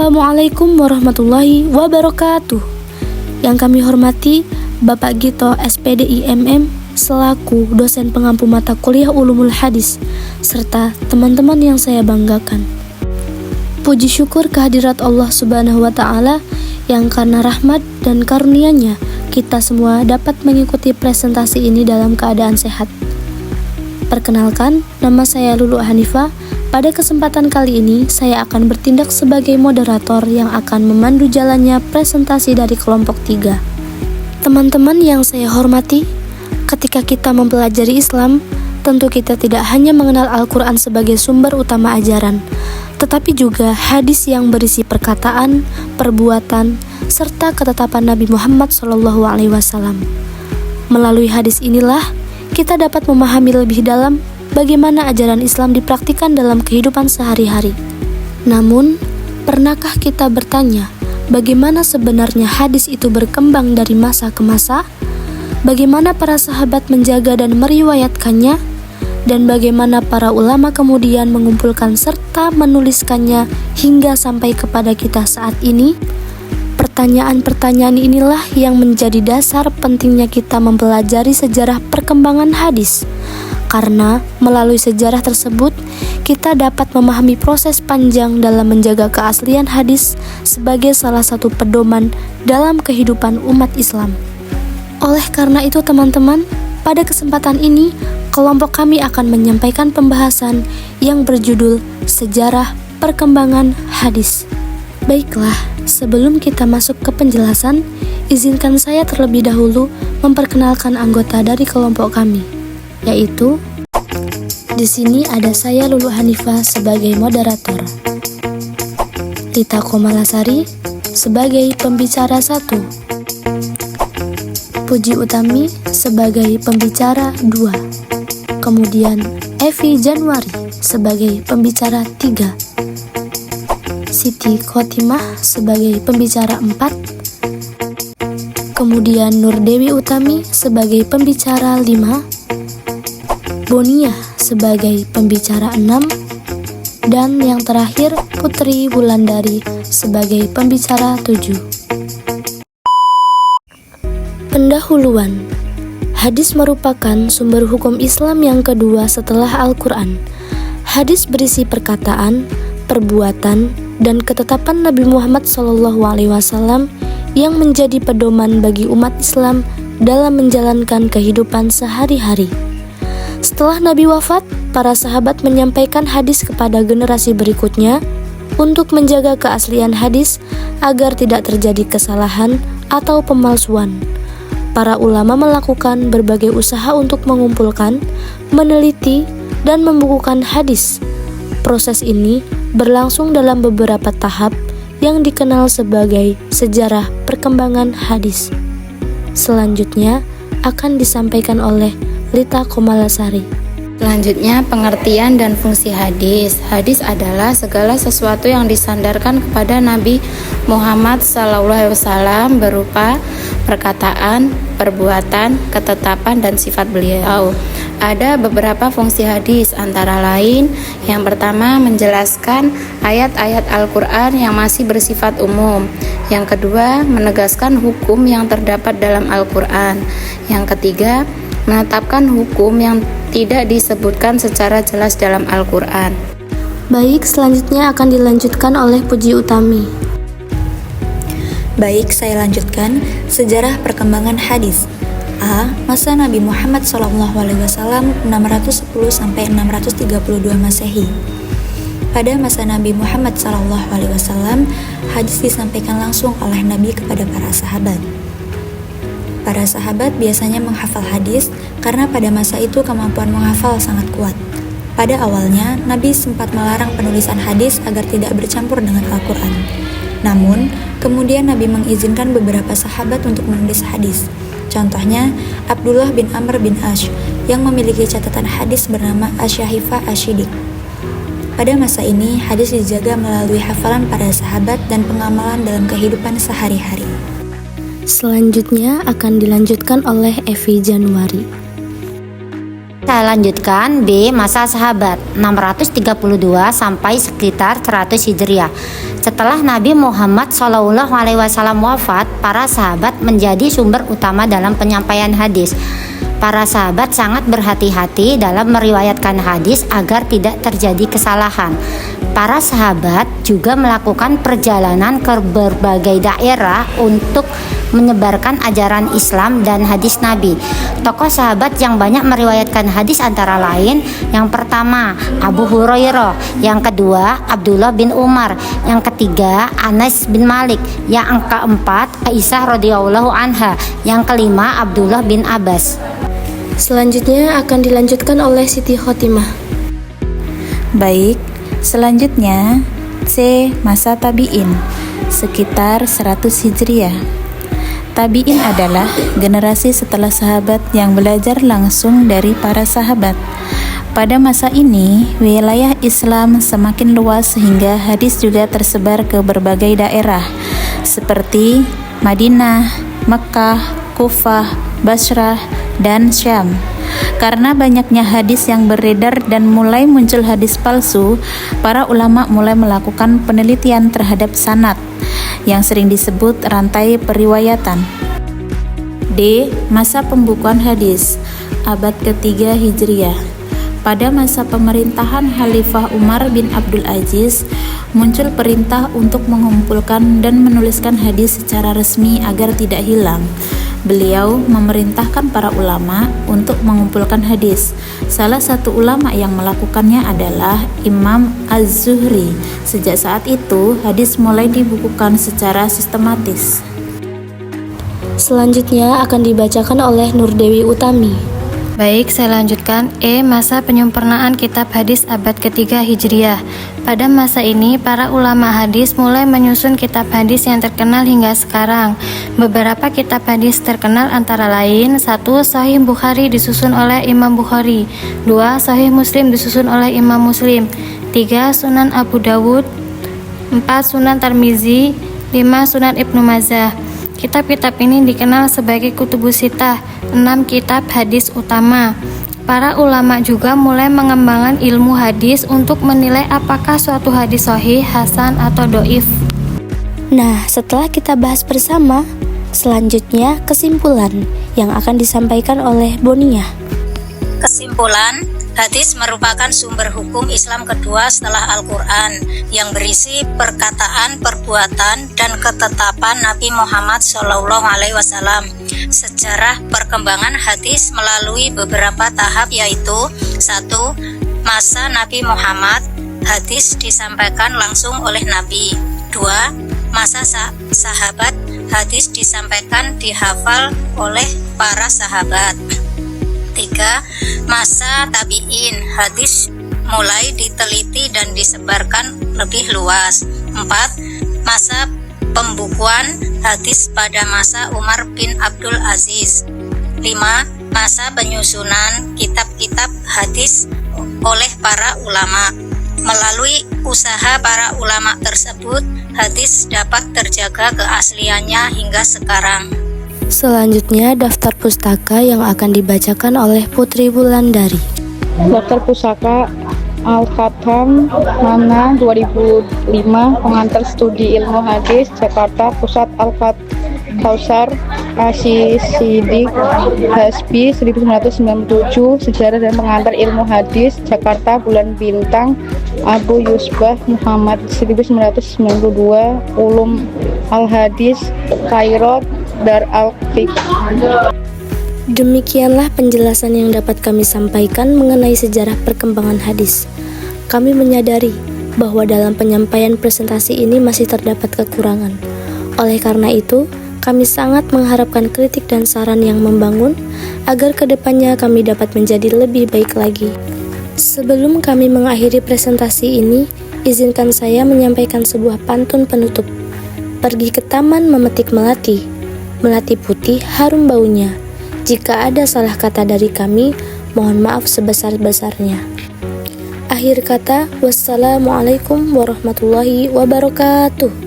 Assalamualaikum warahmatullahi wabarakatuh. Yang kami hormati Bapak Gito SPD IMM selaku dosen pengampu mata kuliah Ulumul Hadis serta teman-teman yang saya banggakan. Puji syukur kehadirat Allah Subhanahu wa Ta'ala yang karena rahmat dan karunia-Nya kita semua dapat mengikuti presentasi ini dalam keadaan sehat. Perkenalkan, nama saya Lulu Hanifah. Pada kesempatan kali ini, saya akan bertindak sebagai moderator yang akan memandu jalannya presentasi dari kelompok 3. Teman-teman yang saya hormati, ketika kita mempelajari Islam, tentu kita tidak hanya mengenal Al-Quran sebagai sumber utama ajaran, tetapi juga hadis yang berisi perkataan, perbuatan, serta ketetapan Nabi Muhammad SAW. Melalui hadis inilah, kita dapat memahami lebih dalam bagaimana ajaran Islam dipraktikkan dalam kehidupan sehari-hari. Namun, pernahkah kita bertanya, bagaimana sebenarnya hadis itu berkembang dari masa ke masa? Bagaimana para sahabat menjaga dan meriwayatkannya? Dan bagaimana para ulama kemudian mengumpulkan serta menuliskannya hingga sampai kepada kita saat ini? Pertanyaan-pertanyaan inilah yang menjadi dasar pentingnya kita mempelajari sejarah perkembangan hadis. Karena melalui sejarah tersebut, kita dapat memahami proses panjang dalam menjaga keaslian hadis sebagai salah satu pedoman dalam kehidupan umat Islam. Oleh karena itu teman-teman, pada kesempatan ini, kelompok kami akan menyampaikan pembahasan yang berjudul Sejarah Perkembangan Hadis. Baiklah, sebelum kita masuk ke penjelasan, izinkan saya terlebih dahulu memperkenalkan anggota dari kelompok kami, yaitu di sini ada saya Lulu Hanifah sebagai moderator, Rita Komalasari sebagai pembicara 1, Puji Utami sebagai pembicara 2, kemudian Evi Januari sebagai pembicara 3, Siti Khotimah sebagai pembicara 4, kemudian Nur Dewi Utami sebagai pembicara 5, Bonia sebagai pembicara 6, dan yang terakhir Putri Wulandari sebagai pembicara 7. Pendahuluan. Hadis merupakan sumber hukum Islam yang kedua setelah Al-Quran. Hadis berisi perkataan, perbuatan, dan ketetapan Nabi Muhammad SAW yang menjadi pedoman bagi umat Islam dalam menjalankan kehidupan sehari-hari. Setelah Nabi wafat, para sahabat menyampaikan hadis kepada generasi berikutnya untuk menjaga keaslian hadis agar tidak terjadi kesalahan atau pemalsuan. Para ulama melakukan berbagai usaha untuk mengumpulkan, meneliti, dan membukukan hadis. Proses ini berlangsung dalam beberapa tahap yang dikenal sebagai sejarah perkembangan hadis. Selanjutnya akan disampaikan oleh Rita Komalasari. Selanjutnya, pengertian dan fungsi hadis. Hadis adalah segala sesuatu yang disandarkan kepada Nabi Muhammad SAW berupa perkataan, perbuatan, ketetapan, dan sifat beliau. Ada beberapa fungsi hadis, antara lain yang pertama menjelaskan ayat-ayat Al-Quran yang masih bersifat umum. Yang kedua, menegaskan hukum yang terdapat dalam Al-Quran. Yang ketiga, menetapkan hukum yang tidak disebutkan secara jelas dalam Al-Quran. Baik, selanjutnya akan dilanjutkan oleh Puji Utami. Baik, saya lanjutkan sejarah perkembangan hadis. A. Masa Nabi Muhammad SAW 610-632 Masehi. Pada masa Nabi Muhammad SAW, hadis disampaikan langsung oleh Nabi kepada para sahabat. Para sahabat biasanya menghafal hadis karena pada masa itu kemampuan menghafal sangat kuat. Pada awalnya, Nabi sempat melarang penulisan hadis agar tidak bercampur dengan Al-Quran. Namun, kemudian Nabi mengizinkan beberapa sahabat untuk menulis hadis. Contohnya, Abdullah bin Amr bin Ash yang memiliki catatan hadis bernama Asy-Syaifah Asy-Syidik. Pada masa ini, hadis dijaga melalui hafalan para sahabat dan pengamalan dalam kehidupan sehari-hari. Selanjutnya akan dilanjutkan oleh Evi Januari. Saya lanjutkan B. Masa sahabat 632 sampai sekitar 100 Hijriah. Setelah Nabi Muhammad SAW wafat, para sahabat menjadi sumber utama dalam penyampaian hadis. Para sahabat sangat berhati-hati dalam meriwayatkan hadis agar tidak terjadi kesalahan. Para sahabat juga melakukan perjalanan ke berbagai daerah untuk menyebarkan ajaran Islam dan hadis Nabi. Tokoh sahabat yang banyak meriwayatkan hadis antara lain: yang pertama Abu Hurairah, yang kedua Abdullah bin Umar, yang ketiga Anas bin Malik, yang keempat Aisyah radhiyallahu anha, yang kelima Abdullah bin Abbas. Selanjutnya akan dilanjutkan oleh Siti Khotimah. Baik, selanjutnya C. Masa tabi'in sekitar 100 Hijriah. Tabi'in adalah generasi setelah sahabat yang belajar langsung dari para sahabat. Pada masa ini, wilayah Islam semakin luas sehingga hadis juga tersebar ke berbagai daerah seperti Madinah, Mekah, Kufah, Basrah, dan Syam. Karena banyaknya hadis yang beredar dan mulai muncul hadis palsu, para ulama mulai melakukan penelitian terhadap sanad yang sering disebut rantai periwayatan. D. Masa pembukuan hadis abad ketiga Hijriah. Pada masa pemerintahan Khalifah Umar bin Abdul Aziz, muncul perintah untuk mengumpulkan dan menuliskan hadis secara resmi agar tidak hilang. Beliau memerintahkan para ulama untuk mengumpulkan hadis. Salah satu ulama yang melakukannya adalah Imam Az-Zuhri. Sejak saat itu, hadis mulai dibukukan secara sistematis. Selanjutnya akan dibacakan oleh Nurdewi Utami. Baik, saya lanjutkan. E. Masa penyempurnaan kitab hadis abad ketiga Hijriah. Pada masa ini, para ulama hadis mulai menyusun kitab hadis yang terkenal hingga sekarang. Beberapa kitab hadis terkenal antara lain: 1. Sahih Bukhari disusun oleh Imam Bukhari. 2. Sahih Muslim disusun oleh Imam Muslim. 3. Sunan Abu Dawud. 4. Sunan Tirmizi. 5. Sunan Ibnu Majah. Kitab-kitab ini dikenal sebagai Kutubus Sittah, 6 kitab hadis utama. Para ulama juga mulai mengembangkan ilmu hadis untuk menilai apakah suatu hadis sahih, hasan, atau doif. Nah, setelah kita bahas bersama, selanjutnya kesimpulan yang akan disampaikan oleh Bonia. Kesimpulan, hadis merupakan sumber hukum Islam kedua setelah Al-Quran yang berisi perkataan, perbuatan, dan ketetapan Nabi Muhammad SAW. Sejarah perkembangan hadis melalui beberapa tahap, yaitu 1. Masa Nabi Muhammad, hadis disampaikan langsung oleh Nabi. 2. Masa sahabat, hadis disampaikan dihafal oleh para sahabat. 3. Masa tabi'in, hadis mulai diteliti dan disebarkan lebih luas. 4. Masa pembukuan hadis pada masa Umar bin Abdul Aziz. 5. Masa penyusunan kitab-kitab hadis oleh para ulama. Melalui usaha para ulama tersebut, hadis dapat terjaga keasliannya hingga sekarang. Selanjutnya daftar pustaka yang akan dibacakan oleh Putri Wulandari. Daftar pusaka Al-Khatam Mana 2005, pengantar studi ilmu hadis, Jakarta Pusat. Al-Kausar Asy-Siddiq Hasbi 1997, sejarah dan pengantar ilmu hadis, Jakarta Bulan Bintang. Abu Yusbah Muhammad 1992, Ulum Al-Hadis, Kairo Dar Al-Fiqh. Demikianlah penjelasan yang dapat kami sampaikan mengenai sejarah perkembangan hadis. Kami menyadari bahwa dalam penyampaian presentasi ini masih terdapat kekurangan. Oleh karena itu, kami sangat mengharapkan kritik dan saran yang membangun agar kedepannya kami dapat menjadi lebih baik lagi. Sebelum kami mengakhiri presentasi ini, izinkan saya menyampaikan sebuah pantun penutup. Pergi ke taman memetik melati, melati putih harum baunya. Jika ada salah kata dari kami, mohon maaf sebesar-besarnya. Akhir kata, wassalamualaikum warahmatullahi wabarakatuh.